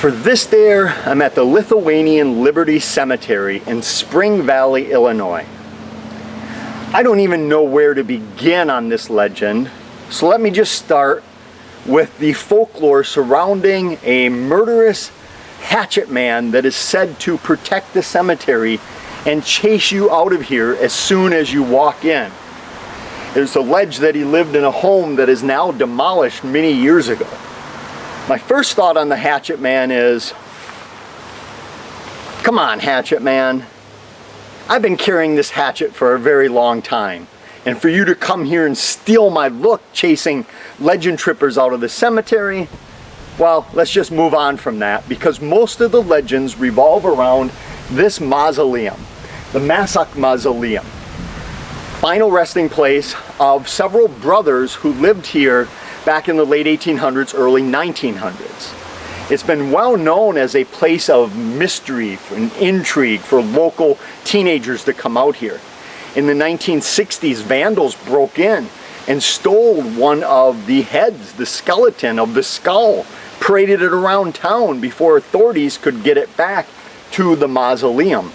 For this dare, I'm at the Lithuanian Liberty Cemetery in Spring Valley, Illinois. I don't even know where to begin on this legend, so let me just start with the folklore surrounding a murderous hatchet man that is said to protect the cemetery and chase you out of here as soon as you walk in. It's alleged that he lived in a home that is now demolished many years ago. My first thought on the hatchet man is, come on, hatchet man. I've been carrying this hatchet for a very long time, and for you to come here and steal my look chasing legend trippers out of the cemetery, well, let's just move on from that, because most of the legends revolve around this mausoleum, the Massock mausoleum, final resting place of several brothers who lived here back in the late 1800s, early 1900s. It's been well known as a place of mystery and intrigue for local teenagers to come out here. In the 1960s, vandals broke in and stole one of the heads, the skeleton of the skull, paraded it around town before authorities could get it back to the mausoleum.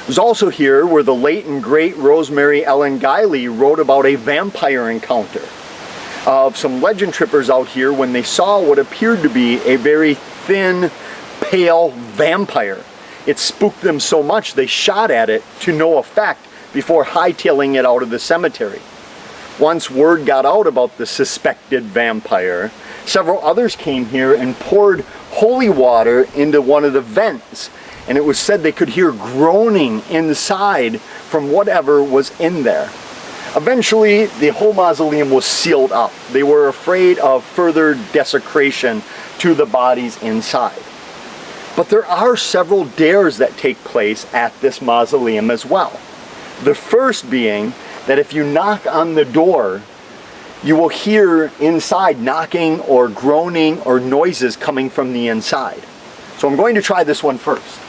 It was also here where the late and great Rosemary Ellen Guiley wrote about a vampire encounter of some legend trippers out here when they saw what appeared to be a very thin, pale vampire. It spooked them so much they shot at it to no effect before hightailing it out of the cemetery. Once word got out about the suspected vampire, several others came here and poured holy water into one of the vents, and it was said they could hear groaning inside from whatever was in there. Eventually, the whole mausoleum was sealed up. They were afraid of further desecration to the bodies inside. But there are several dares that take place at this mausoleum as well. The first being that if you knock on the door, you will hear inside knocking or groaning or noises coming from the inside. So I'm going to try this one first.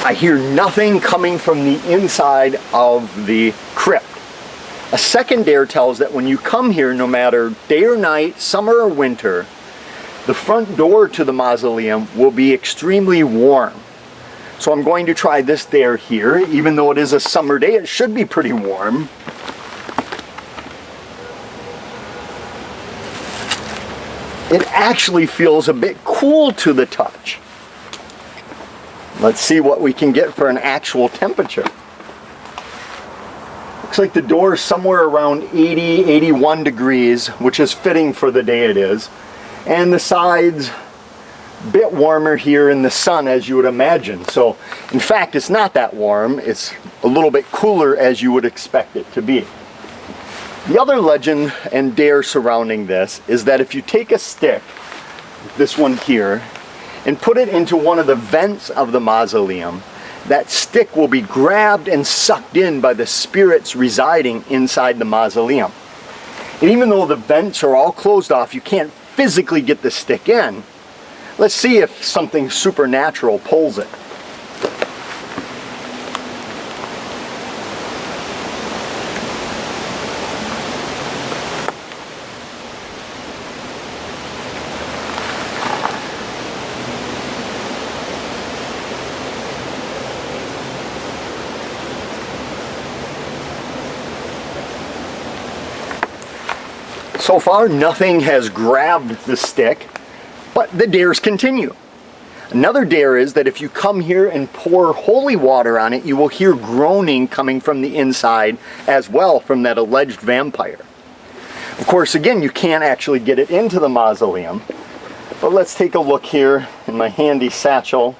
I hear nothing coming from the inside of the crypt. A second dare tells that when you come here, no matter day or night, summer or winter, the front door to the mausoleum will be extremely warm. So I'm going to try this dare here. Even though it is a summer day, it should be pretty warm. It actually feels a bit cool to the touch. Let's see what we can get for an actual temperature. Looks like the door is somewhere around 80, 81 degrees, which is fitting for the day it is. And the sides, a bit warmer here in the sun, as you would imagine. So, in fact, it's not that warm. It's a little bit cooler as you would expect it to be. The other legend and dare surrounding this is that if you take a stick, this one here, and put it into one of the vents of the mausoleum, that stick will be grabbed and sucked in by the spirits residing inside the mausoleum. And even though the vents are all closed off, you can't physically get the stick in. Let's see if something supernatural pulls it. So far, nothing has grabbed the stick, but the dares continue. Another dare is that if you come here and pour holy water on it, you will hear groaning coming from the inside as well from that alleged vampire. Of course, again, you can't actually get it into the mausoleum, but let's take a look here in my handy satchel.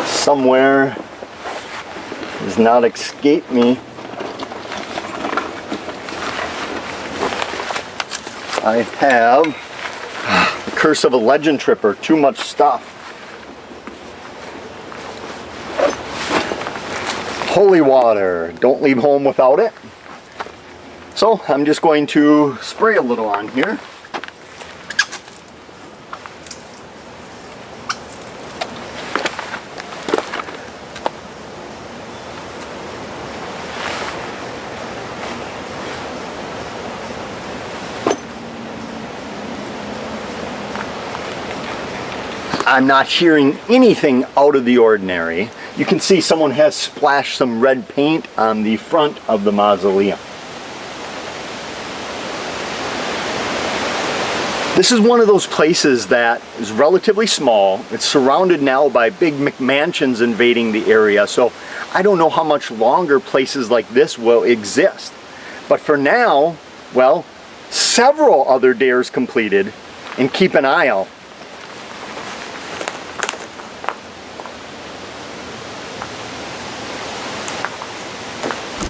Somewhere does not escape me. I have the Curse of a Legend Tripper, too much stuff. Holy water, don't leave home without it. So I'm just going to spray a little on here. I'm not hearing anything out of the ordinary. You can see someone has splashed some red paint on the front of the mausoleum. This is one of those places that is relatively small. It's surrounded now by big McMansions invading the area, so I don't know how much longer places like this will exist. But for now, well, several other dares completed, and keep an eye out